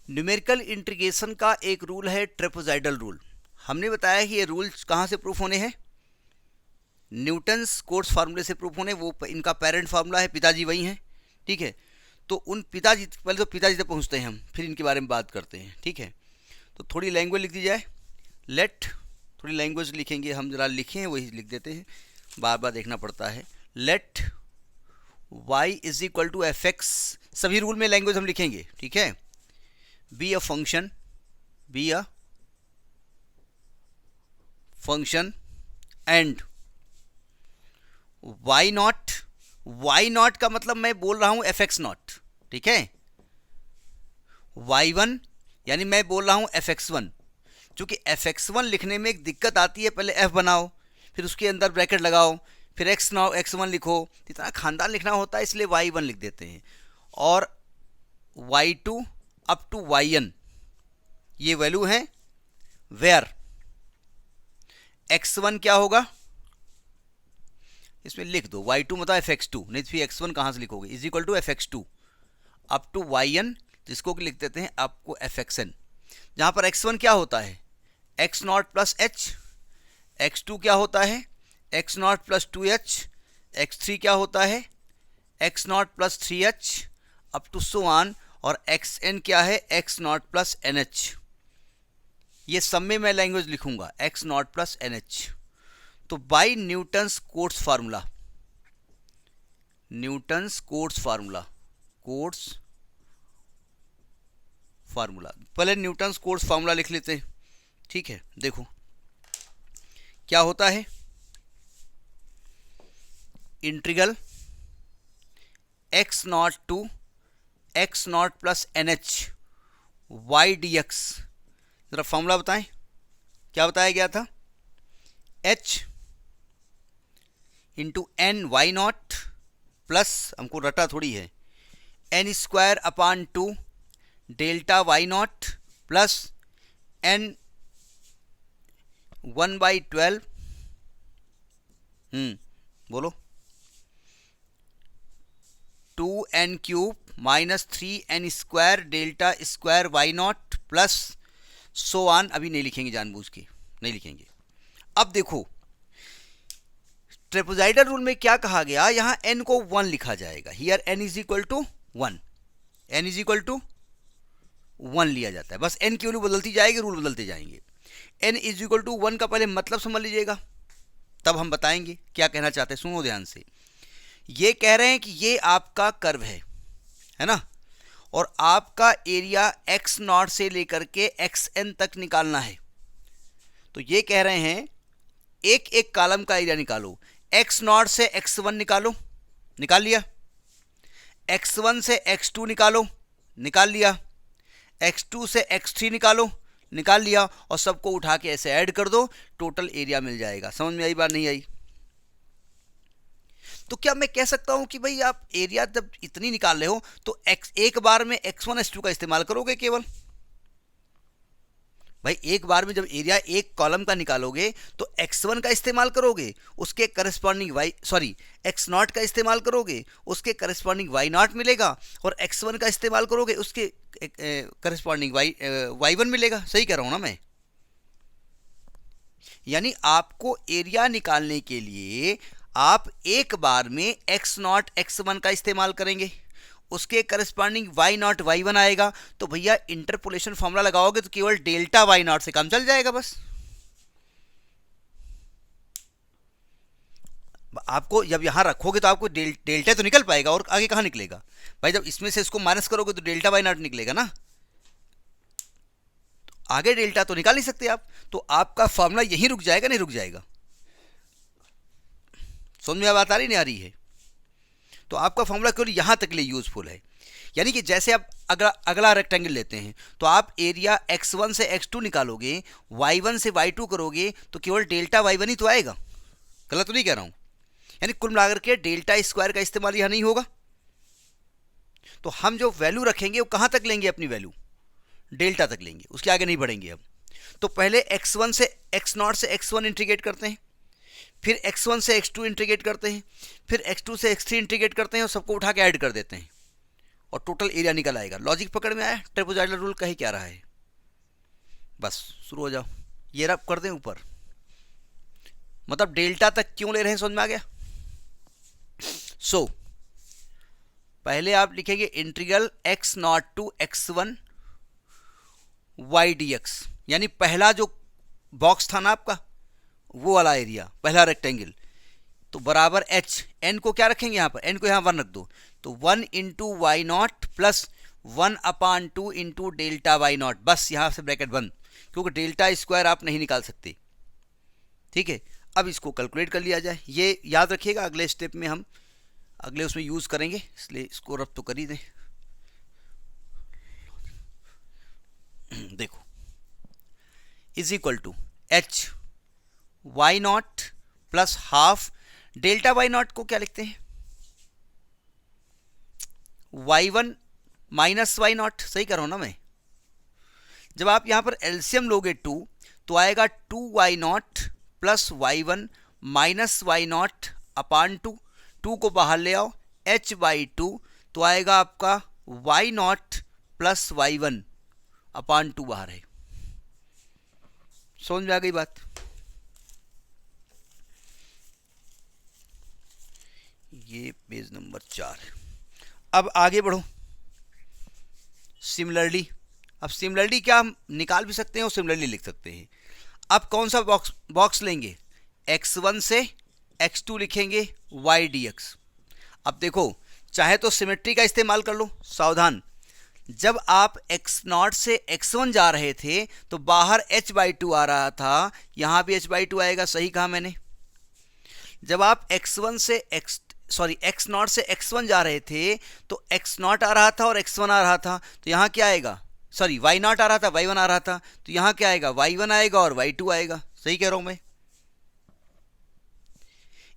Numerical integration का एक rule है ट्रेपेजॉइडल रूल। हमने बताया कि ये रूल कहाँ से प्रूफ होने हैं, न्यूटन्स कोट्स फार्मूले से प्रूफ होने। वो इनका पेरेंट फार्मूला है, पिताजी वही हैं, ठीक है। तो उन पिताजी, पहले तो पिताजी तक पहुँचते हैं हम, फिर इनके बारे में बात करते हैं, ठीक है। तो थोड़ी लैंग्वेज लिख दी जाए, लेट, थोड़ी लैंग्वेज लिखेंगे हम, जरा लिखें वही लिख देते हैं, बार बार देखना पड़ता है। Let y is equal to f x, सभी रूल में लैंग्वेज हम लिखेंगे, ठीक है। Be a function, be a function and y not, y not का मतलब मैं बोल रहा हूं एफ एक्स नॉट, ठीक है। वाई वन यानी मैं बोल रहा हूं एफ एक्स वन। चूंकि एफ एक्स वन लिखने में एक दिक्कत आती है, पहले एफ बनाओ फिर उसके अंदर ब्रैकेट लगाओ फिर एक्स वन लिखो, इतना खानदान लिखना होता है, इसलिए वाई वन लिख देते हैं। और y two up to y n ये वैल्यू है, वेयर एक्स वन क्या होगा, इसमें लिख दो वाई टू मतलब एफ एक्स टू, नहीं तो फिर एक्स वन कहाँ से लिखोगे, is equal to f x two up to y n, जिसको लिख देते हैं आपको एफ एक्स एन, जहाँ पर एक्स वन क्या होता है x naught plus h, x two क्या होता है x naught plus two h, x three क्या होता है x naught plus three h up to so on, और एक्स एन क्या है x naught plus n h. ये सब में मैं लैंग्वेज लिखूंगा x naught plus n h. तो by Newton's Cotes formula, Newton's Cotes formula, Cotes formula, पहले न्यूटन्स कोट्स फार्मूला लिख लेते हैं, ठीक है। देखो क्या होता है, integral x naught to x naught plus n h y d x. जरा फॉर्मूला बताएं, क्या बताया गया था, h into n y naught plus, हमको रटा थोड़ी है, n square upon two delta y naught plus n 1/12, बोलो, 2n cube minus 3n square delta square y naught plus so on. अभी नहीं लिखेंगे, जानबूझ के नहीं लिखेंगे। अब देखो ट्रेपेजॉइडल रूल में क्या कहा गया, यहां n को 1 लिखा जाएगा, here n is equal to 1, n is equal to 1 लिया जाता है, बस n की वैल्यू बदलती जाएगी, रूल बदलते जाएंगे। n इज इक्वल टू 1 का पहले मतलब समझ लीजिएगा, तब हम बताएंगे क्या कहना चाहते हैं। सुनो ध्यान से, ये कह रहे हैं कि ये आपका कर्व है ना, और आपका एरिया एक्स नॉट से लेकर के एक्स एन तक निकालना है। तो ये कह रहे हैं एक एक कॉलम का एरिया निकालो, एक्स नॉट से एक्स वन निकालो, निकाल लिया, एक्स वन से एक्स टू निकालो, निकाल लिया, एक्स टू से एक्स थ्री निकालो, निकाल लिया, और सबको उठा के ऐसे ऐड कर दो, टोटल एरिया मिल जाएगा। समझ में आई बात, नहीं आई? तो क्या मैं कह सकता हूं कि भाई आप एरिया जब इतनी निकाल रहे हो तो एक बार में x1 x2 का इस्तेमाल करोगे केवल? भाई एक बार में जब एरिया एक कॉलम का निकालोगे तो x1 का इस्तेमाल करोगे, उसके करस्पॉन्डिंग x नॉट का इस्तेमाल करोगे, उसके करस्पॉन्डिंग y नॉट मिलेगा, और x1 का इस्तेमाल करोगे, उसके करस्पॉन्डिंग y1 मिलेगा। सही कह रहा हूं ना मैं? यानी आपको एरिया निकालने के लिए आप एक बार में x नॉट x1 का इस्तेमाल करेंगे, उसके करस्पॉन्डिंग y नॉट y1 आएगा, तो भैया इंटरपोलेशन फॉर्मूला लगाओगे तो केवल डेल्टा y नॉट से काम चल जाएगा बस। आपको जब यहां रखोगे तो आपको डेल्टा तो निकल पाएगा, और आगे कहां निकलेगा भाई? जब इसमें से इसको माइनस करोगे तो डेल्टा y नॉट निकलेगा ना, तो आगे डेल्टा तो निकाल नहीं सकते आप, तो आपका फॉर्मूला यहीं रुक जाएगा, नहीं रुक जाएगा? समझ में बात आ रही नहीं आ रही है? तो आपका फॉर्मूला केवल यहां तक लिए यूजफुल है। यानी कि जैसे आप अगला रेक्टेंगल लेते हैं तो आप एरिया x1 से x2 निकालोगे, y1 से y2 करोगे, तो केवल डेल्टा y1 ही तो आएगा। गलत तो नहीं कह रहा हूं? यानी कुल मिलाकर के डेल्टा स्क्वायर का इस्तेमाल यहां नहीं होगा। तो हम जो वैल्यू रखेंगे वो कहां तक लेंगे? अपनी वैल्यू डेल्टा तक लेंगे, उसके आगे नहीं बढ़ेंगे हम। तो पहले x1 से x नॉट से x1 इंटीग्रेट करते हैं, फिर x1 से x2 इंटीग्रेट करते हैं, फिर x2 से x3 इंटीग्रेट करते हैं, और सबको उठा के ऐड कर देते हैं, और टोटल एरिया निकल आएगा। लॉजिक पकड़ में आया? ट्रापेजॉइडल रूल कही क्या रहा है, बस शुरू हो जाओ। ये रब कर दें ऊपर, मतलब डेल्टा तक क्यों ले रहे हैं, समझ में आ गया। सो पहले आप लिखेंगे integral x naught to x1 y dx, यानी पहला जो बॉक्स था ना आपका, वो वाला एरिया, पहला रेक्टेंगल, तो बराबर h, n को क्या रखेंगे यहाँ पर, n को यहाँ 1 रख दो, तो 1 into y naught plus 1/2 into delta y naught, बस यहाँ से ब्रैकेट बंद, क्योंकि डेल्टा स्क्वायर आप नहीं निकाल सकते, ठीक है। अब इसको कैलकुलेट कर लिया जाए, ये याद रखिएगा, अगले स्टेप में हम अगले उसमें यूज़ करेंगे, इसलिए इसको रब तो कर ही दें। देखो is equal to h y naught plus half delta y naught को क्या लिखते हैं, y1 माइनस वाई नॉट, सही कर रहा हूं ना मैं। जब आप यहां पर एलसीएम लोगे 2 तो आएगा 2y naught plus y1 minus y naught upon 2, 2 को बाहर ले आओ, h बाई 2 तो आएगा आपका y नॉट प्लस y1 अपान 2 बाहर है। समझ में आ गई बात। ये पेज नंबर 4 है। अब आगे बढ़ो। सिमिलरली, अब सिमिलरली क्या हम निकाल भी सकते हैं और सिमिलरली लिख सकते हैं। अब कौन सा बॉक्स लेंगे, x1 से x2 लिखेंगे y dx। अब देखो, चाहे तो सिमेट्री का इस्तेमाल कर लो, सावधान, जब आप x0 से x1 जा रहे थे तो बाहर h बाई 2 आ रहा था, यहाँ भी h बाई 2 आएगा, सही कहा मैंने। जब आप x0 से x1 जा रहे थे तो x0 आ रहा था और x1 आ रहा था, तो यहाँ क्या आएगा, सॉरी y0 आ रहा था, y1 आ रहा था, तो यहाँ क्या आएगा, y1 आएगा और y2 आएगा, सही कह रहा हूँ मैं।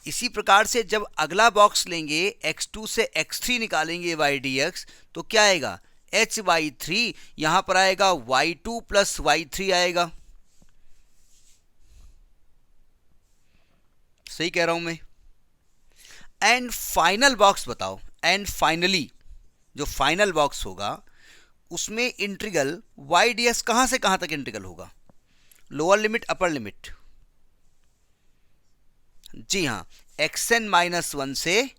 इसी प्रकार से जब अगला बॉक्स लेंगे, x2 से x3 निकालेंगे y dx, तो क्या आएगा, h बाई 3, यहाँ पर आएगा y2 प्लस y3 आएगा, सही कह रहा हूं मैं। एंड फाइनल बॉक्स बताओ, एंड फाइनली जो फाइनल बॉक्स होगा उसमें इंटीग्रल y ds कहां से कहां तक इंटीग्रल होगा, लोअर लिमिट अपर लिमिट, जी हाँ, xn माइनस 1 से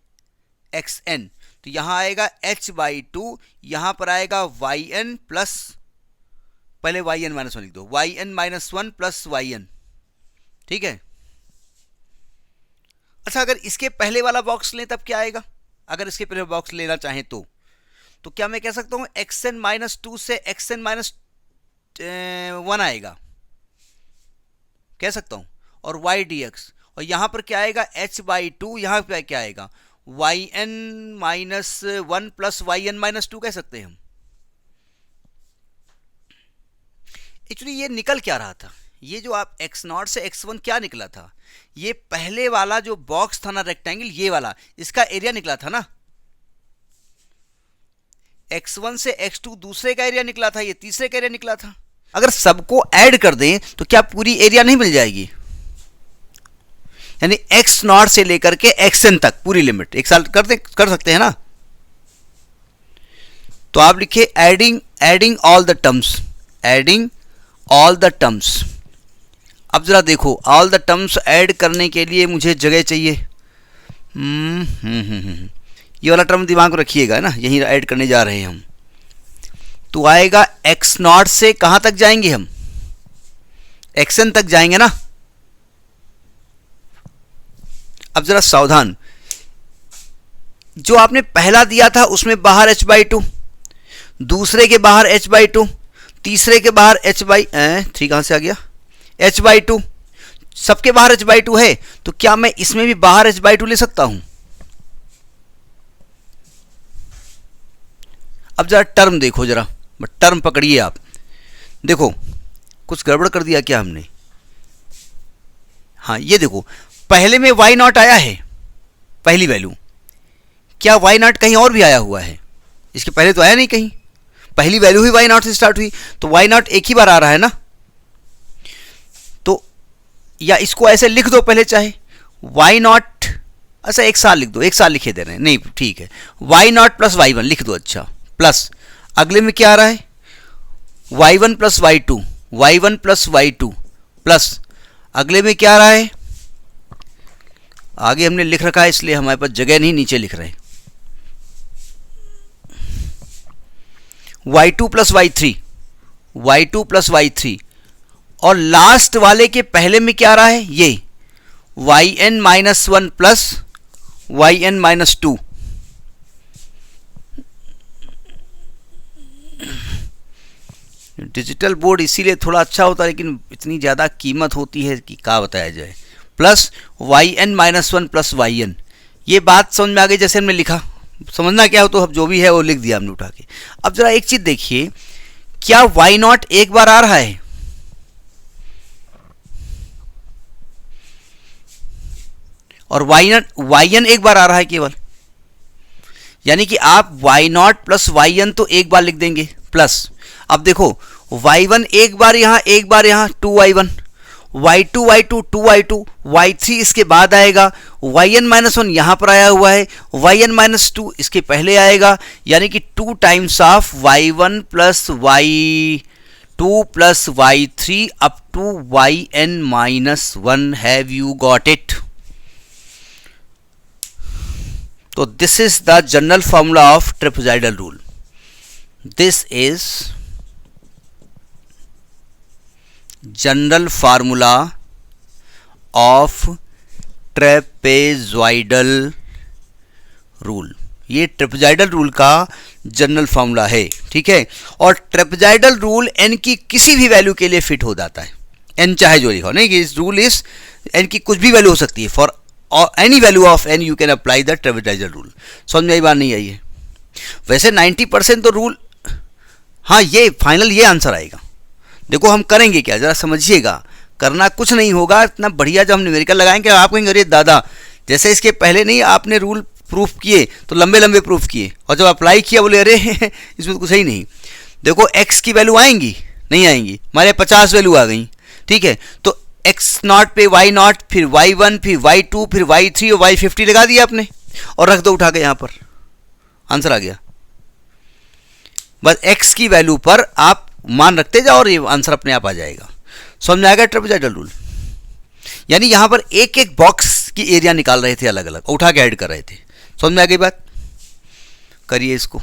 xn, तो यहां आएगा h बाई 2, यहां पर आएगा yn प्लस, पहले yn माइनस 1 लिख दो, yn माइनस 1 प्लस yn, ठीक है। अच्छा, अगर इसके पहले वाला बॉक्स लें तब क्या आएगा, अगर इसके पहले बॉक्स लेना चाहें तो क्या मैं कह सकता हूं xn माइनस 2 से xn माइनस 1 आएगा, कह सकता हूं, और y dx, और यहां पर क्या आएगा h बाई 2, यहां पर क्या आएगा yn minus 1 plus yn minus 2 कह सकते हैं हम। एक्चुअली ये निकल क्या रहा था, ये जो आप x0 से x1 क्या निकला था, ये पहले वाला जो बॉक्स था ना रेक्टेंगल, ये वाला, इसका एरिया निकला था ना। x1 से x2 दूसरे का एरिया निकला था, ये तीसरे का एरिया निकला था। अगर सबको ऐड कर दें तो क्या पूरी एरिया नहीं मिल जाएगी, यानी x0 से लेकर के xn तक पूरी लिमिट एक साल कर सकते हैं ना। तो आप लिखिए adding all the terms, adding all the terms. अब जरा देखो, ऑल द टर्म्स ऐड करने के लिए मुझे जगह चाहिए। ये वाला टर्म दिमाग में रखिएगा ना, यहीं ऐड करने जा रहे हैं हम। तो आएगा x0 से कहां तक जाएंगे हम, xn तक जाएंगे ना। अब जरा सावधान, जो आपने पहला दिया था उसमें बाहर h बाई 2, दूसरे के बाहर h बाई 2, तीसरे के बाहर h बाई 3 कहां से आ गया, h बाई 2, सबके बाहर h बाई 2 है, तो क्या मैं इसमें भी बाहर h बाई 2 ले सकता हूं। अब जरा टर्म देखो, जरा टर्म पकड़िए आप, देखो कुछ गड़बड़ कर दिया क्या हमने। हाँ ये देखो, पहले में y नॉट आया है, पहली वैल्यू, क्या y नॉट कहीं और भी आया हुआ है, इसके पहले तो आया नहीं कहीं, पहली वैल्यू ही y नॉट से स्टार्ट हुई, तो y नॉट एक ही बार आ रहा है ना। तो या इसको ऐसे लिख दो पहले, चाहे y नॉट, अच्छा एक साल लिख दो, एक साल लिखे दे रहे हैं, नहीं ठीक है, y नॉट प्लस y1 लिख दो, अच्छा प्लस अगले में क्या आ रहा है, y1 plus y2, y1 plus y2 plus अगले में क्या आ रहा है, आगे हमने लिख रखा है इसलिए हमारे पास जगह नहीं, नीचे लिख रहे हैं y2 plus y3, y2 plus y3 और लास्ट वाले के पहले में क्या आ रहा है, ये yn minus 1 plus yn minus 2। Digital board इसीलिए थोड़ा अच्छा होता है लेकिन इतनी ज़्यादा कीमत होती है कि क्या बताया जाए, plus yn minus 1 plus yn। ये बात समझ में आ गई जैसे हमने लिखा, समझना क्या हो तो अब जो भी है वो लिख दिया हमने उठा के। अब जरा एक चीज़ देखिए, क्या y0 एक बार आ रहा है, और yn एक बार आ रहा है केवल, यानी कि आप y0 प्लस yn तो एक बार लिख देंगे प्लस, अब देखो y1 एक बार यहाँ 2y1, y2 y2 2y2, y3 इसके बाद आएगा, yn माइनस 1 यहाँ पर आया हुआ है, yn माइनस 2 इसके पहले आएगा, यानी कि 2 times of y1 plus y2 plus y3 up to yn minus 1। Have you got it? तो this is the general formula of trapezoidal rule. This is general formula of trapezoidal rule. ये trapezoidal rule का general formula है, ठीक है। और trapezoidal rule n की किसी भी वैल्यू के लिए फिट हो जाता है, n चाहे जो लिखो, नहीं कि इस रूल इस n की कुछ भी वैल्यू हो सकती है, for any value of n you can apply the trapezoidal rule. समझ में आई बात नहीं आई है? वैसे 90% तो रूल, हाँ ये फाइनल ये आंसर आएगा। देखो हम करेंगे क्या, जरा समझिएगा, करना कुछ नहीं होगा, इतना बढ़िया जब हम न्यूमेरिकल लगाएंगे आप कहेंगे अरे दादा जैसे इसके पहले नहीं आपने रूल प्रूफ किए तो लंबे लंबे प्रूफ किए, और जब अप्लाई किया बोले अरे इसमें तो कुछ ही नहीं। देखो x की वैल्यू आएंगी नहीं आएंगी, हमारे 50 वैल्यू आ गई, ठीक है। तो x0 पे y0, फिर y1, फिर y2, फिर y3 और y50 लगा दिया आपने और रख दो उठा के, यहाँ पर आंसर आ गया। बस x की वैल्यू पर आप मान रखते जाओ और ये आंसर अपने आप आ जाएगा। समझ में आएगा ट्रेपेजॉइडल रूल? यानी यहाँ पर एक एक बॉक्स की एरिया निकाल रहे थे अलग अलग, उठा के ऐड कर रहे थे। समझ में आ गई बात? करिए इसको।